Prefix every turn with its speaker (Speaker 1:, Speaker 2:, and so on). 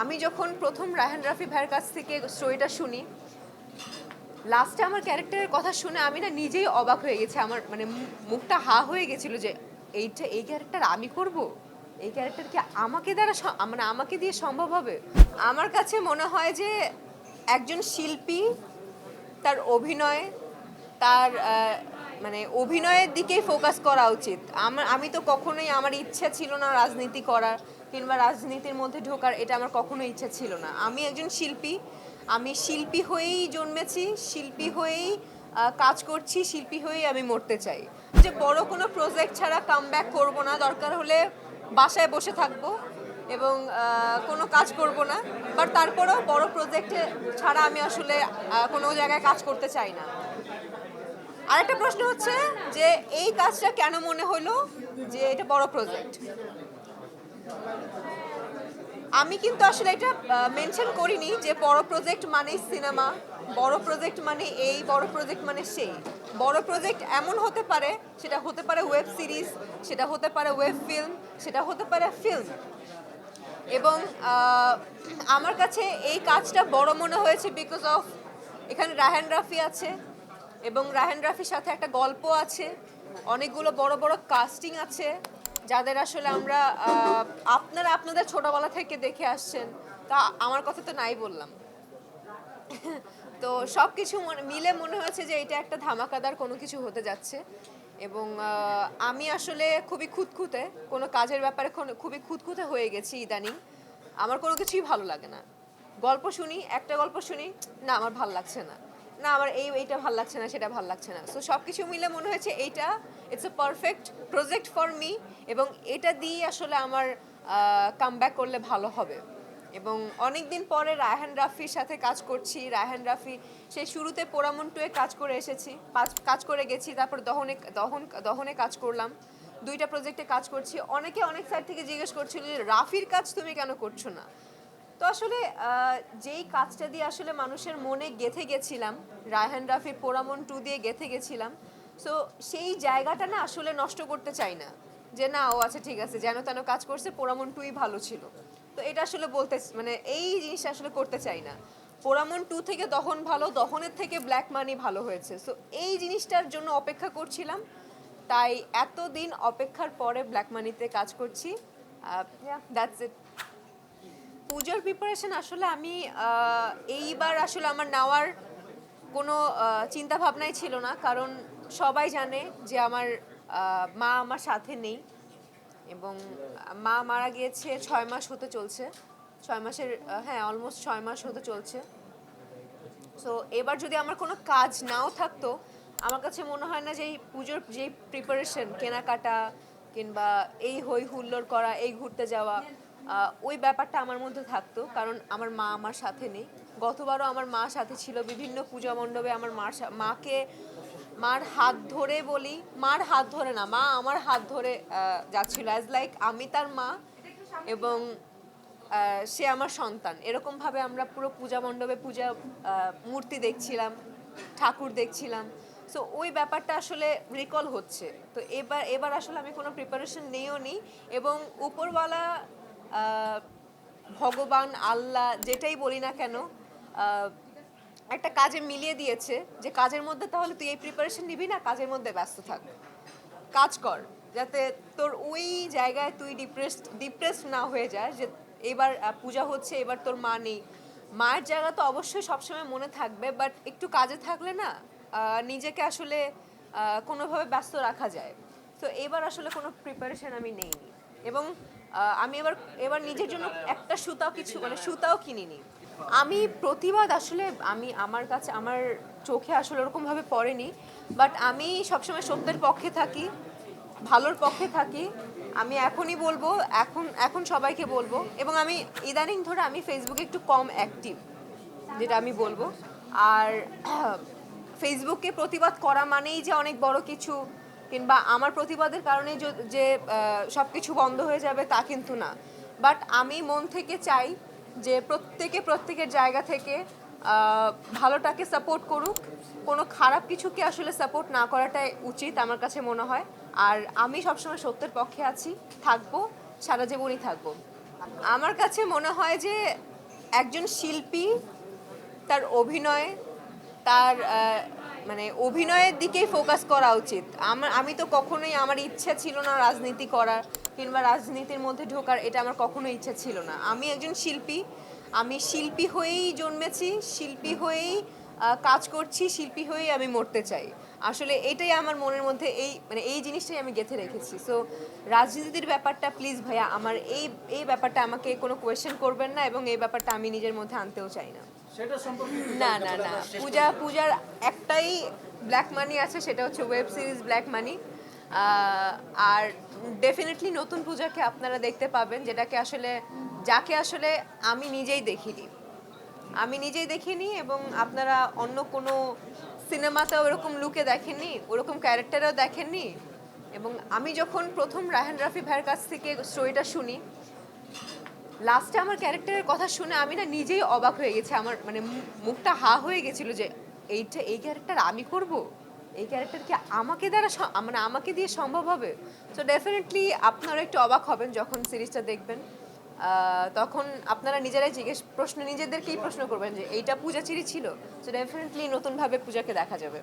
Speaker 1: আমি যখন প্রথম রায়হান রাফি ভাইয়ের কাছ থেকে স্টোরিটা শুনি, লাস্টে আমার ক্যারেক্টারের কথা শুনে আমি না নিজেই অবাক হয়ে গেছি। আমার মানে মুখটা হা হয়ে গেছিল যে এই ক্যারেক্টার আমি করব, এই ক্যারেক্টার কি আমাকে দ্বারা মানে আমাকে দিয়ে সম্ভব হবে? আমার কাছে মনে হয় যে একজন শিল্পী তার অভিনয়, তার মানে অভিনয়ের দিকেই ফোকাস করা উচিত। আমি তো কখনোই, আমার ইচ্ছা ছিল না রাজনীতি করার কিংবা রাজনীতির মধ্যে ঢোকার, এটা আমার কখনোই ইচ্ছা ছিল না। আমি একজন শিল্পী, আমি শিল্পী হয়েই জন্মেছি, শিল্পী হয়েই কাজ করছি, শিল্পী হয়েই আমি মরতে চাই। যে বড় কোনো প্রজেক্ট ছাড়া কামব্যাক করব না, দরকার হলে বাসায় বসে থাকবো এবং কোনো কাজ করব না, বাট তারপরেও বড় প্রজেক্টে ছাড়া আমি আসলে কোনো জায়গায় কাজ করতে চাই না। আরেকটা প্রশ্ন হচ্ছে যে এই কাজটা কেন মনে হলো যে এটা বড় প্রজেক্ট। আমি কিন্তু আসলে এটা মেনশন করিনি যে বড় প্রজেক্ট মানেই সিনেমা, বড় প্রজেক্ট মানে এই, বড় প্রজেক্ট মানে সেই। বড় প্রজেক্ট এমন হতে পারে, সেটা হতে পারে ওয়েব সিরিজ, সেটা হতে পারে ওয়েব ফিল্ম, সেটা হতে পারে ফিল্ম। এবং আমার কাছে এই কাজটা বড় মনে হয়েছে বিকজ অফ এখানে রায়হান রাফি আছে এবং রায়হান রাফির সাথে একটা গল্প আছে, অনেকগুলো বড় বড় কাস্টিং আছে যাদের আসলে আমরা আপনারা আপনাদের ছোটবেলা থেকে দেখে আসছেন। তা আমার কথা তো নাই বললাম। তো সব কিছু মিলে মনে হয়েছে যে এটা একটা ধামাকাদার কোনো কিছু হতে যাচ্ছে। এবং আমি আসলে খুবই খুঁতখুঁতে, কোনো কাজের ব্যাপারে খুবই খুঁতখুঁতে হয়ে গেছি ইদানিং। আমার কোনো কিছুই ভালো লাগে না। গল্প শুনি, একটা গল্প শুনি, না আমার ভালো লাগছে না, না আমার এইটা ভালো লাগছে না, সেটা ভালো লাগছে না। সো সব কিছু মিলে মনে হয়েছে এইটা it's a perfect project for me, এবং এটা দিয়ে আসলে আমার কামব্যাক করলে ভালো হবে। এবং অনেক দিন পরে রায়হান রাফির সাথে কাজ করছি। রায়হান রাফি সেই শুরুতে পোড়ামন টুয়ে কাজ করে এসেছি, কাজ করে গেছি, তারপর দহনে কাজ করলাম, দুইটা প্রজেক্টে কাজ করছি। অনেকে অনেক সাইড থেকে জিজ্ঞেস করছিল যে রাফির কাজ তুমি কেন করছো না। তো আসলে যেই কাজটা দিয়ে আসলে মানুষের মনে গেঁথে গেছিলাম, রায়হান রাফির পোড়ামন টু দিয়ে গেঁথে গেছিলাম, সো সেই জায়গাটা না আসলে নষ্ট করতে চাই না। যে না ও আচ্ছা ঠিক আছে, যেন তেন কাজ করছে, পোড়ামন টুই ভালো ছিল। তো এটা আসলে বলতে মানে এই জিনিসটা আসলে করতে চাই না। পোড়ামন টু থেকে দহন ভালো, দহনের থেকে ব্ল্যাক মানি ভালো হয়েছে। সো এই জিনিসটার জন্য অপেক্ষা করছিলাম, তাই এতদিন অপেক্ষার পরে ব্ল্যাক মানিতে কাজ করছি। That's it. পুজোর প্রিপারেশন আসলে আমি এইবার আসলে আমার নেওয়ার কোনো চিন্তা ভাবনাই ছিল না, কারণ সবাই জানে যে আমার মা আমার সাথে নেই এবং মা মারা গিয়েছে 6 মাস হতে চলছে। 6 মাসের হ্যাঁ অলমোস্ট 6 মাস হতে চলছে। সো এবার যদি আমার কোনো কাজ নাও থাকতো, আমার কাছে মনে হয় না যে এই পুজোর যেই প্রিপারেশন, কেনাকাটা কিংবা এই হই হুল্লোড় করা, এই ঘুরতে যাওয়া, ওই ব্যাপারটা আমার মধ্যে থাকতো, কারণ আমার মা আমার সাথে নেই। গতবারও আমার মা সাথে ছিল, বিভিন্ন পূজা মণ্ডপে আমার মার হাত ধরে বলি, মার হাত ধরে না, মা আমার হাত ধরে যাচ্ছিল, অ্যাজ লাইক আমি তার মা এবং সে আমার সন্তান। এরকমভাবে আমরা পুরো পূজা মণ্ডপে মূর্তি দেখছিলাম, ঠাকুর দেখছিলাম। সো ওই ব্যাপারটা আসলে রিকল হচ্ছে। তো এবার আসলে আমি কোনো প্রিপারেশন নেইও নি, এবং উপরওয়ালা ভগবান আল্লাহ যেটাই বলি না কেন একটা কাজে মিলিয়ে দিয়েছে যে কাজের মধ্যে তাহলে তুই এই প্রিপারেশন নিবি না, কাজের মধ্যে ব্যস্ত থাক, কাজ কর, যাতে তোর ওই জায়গায় তুই ডিপ্রেসড না হয়ে যায় যে এবার পূজা হচ্ছে, এবার তোর মা নেই। মায়ের জায়গা তো অবশ্যই সবসময় মনে থাকবে, বাট একটু কাজে থাকলে না নিজেকে আসলে কোনোভাবে ব্যস্ত রাখা যায়। তো এবার আসলে কোনো প্রিপারেশন আমি নেইনি, এবং আমি এবার নিজের জন্য একটা সুতাও কিনিনি। আমি প্রতিবাদ আসলে আমার কাছে, আমার চোখে আসলে ওরকমভাবে পড়েনি, বাট আমি সবসময় সত্যের পক্ষে থাকি, ভালোর পক্ষে থাকি। আমি এখনই বলবো, এখন সবাইকে বলবো, এবং আমি ইদানিং ধরে আমি ফেসবুকে একটু কম অ্যাক্টিভ, যেটা আমি বলবো। আর ফেসবুকে প্রতিবাদ করা মানেই যে অনেক বড় কিছু, কিংবা আমার প্রতিবাদের কারণে যে সব কিছু বন্ধ হয়ে যাবে তা কিন্তু না। বাট আমি মন থেকে চাই যে প্রত্যেকের জায়গা থেকে ভালোটাকে সাপোর্ট করুক, কোনো খারাপ কিছুকে আসলে সাপোর্ট না করাটাই উচিত আমার কাছে মনে হয়। আর আমি সবসময় সত্যের পক্ষে আছি, থাকবো, সারা জীবনই থাকবো। আমার কাছে মনে হয় যে একজন শিল্পী তার অভিনয় তার মানে অভিনয়ের দিকেই ফোকাস করা উচিত। আমি তো কখনোই আমার ইচ্ছা ছিল না রাজনীতি করার কিংবা রাজনীতির মধ্যে ঢোকার, এটা আমার কখনো ইচ্ছা ছিল না। আমি একজন শিল্পী, আমি শিল্পী হয়েই জন্মেছি, শিল্পী হয়েই কাজ করছি, শিল্পী হয়েই আমি মরতে চাই। আসলে এটাই আমার মনের মধ্যে এই জিনিসটাই আমি গেঁথে রেখেছি। সো রাজনীতির ব্যাপারটা প্লিজ ভাইয়া আমার এই ব্যাপারটা আমাকে কোনো কোয়েশ্চেন করবেন না, এবং এই ব্যাপারটা আমি নিজের মধ্যে আনতেও চাই না।
Speaker 2: সেটা সম্পর্কে
Speaker 1: না না না, পূজার একটাই ব্ল্যাক মানি আছে, সেটা হচ্ছে ওয়েব সিরিজ ব্ল্যাক মানি। আর ডেফিনেটলি নতুন পূজাকে আপনারা দেখতে পাবেন, যাকে আসলে আমি নিজেই দেখিনি এবং আপনারা অন্য কোনো সিনেমাতেও ওরকম লুকে দেখেননি, ওরকম ক্যারেক্টারও দেখেননি। এবং আমি যখন প্রথম রায়হান রাফি ভাইয়ের কাছ থেকে স্টোরিটা শুনি, লাস্টে আমার ক্যারেক্টারের কথা শুনে আমি না নিজেই অবাক হয়ে গেছি। আমার মানে মুখটা হা হয়ে গেছিল যে এই ক্যারেক্টার আমি করব, এই ক্যারেক্টার কি মানে আমাকে দিয়ে সম্ভব হবে? সো ডেফিনেটলি আপনারা একটু অবাক হবেন যখন সিরিজটা দেখবেন। তখন আপনারা নিজেরাই নিজেদেরকেই প্রশ্ন করবেন যে এইটা পূজা চিরি ছিল। সো ডেফিনেটলি নতুনভাবে পূজাকে দেখা যাবে।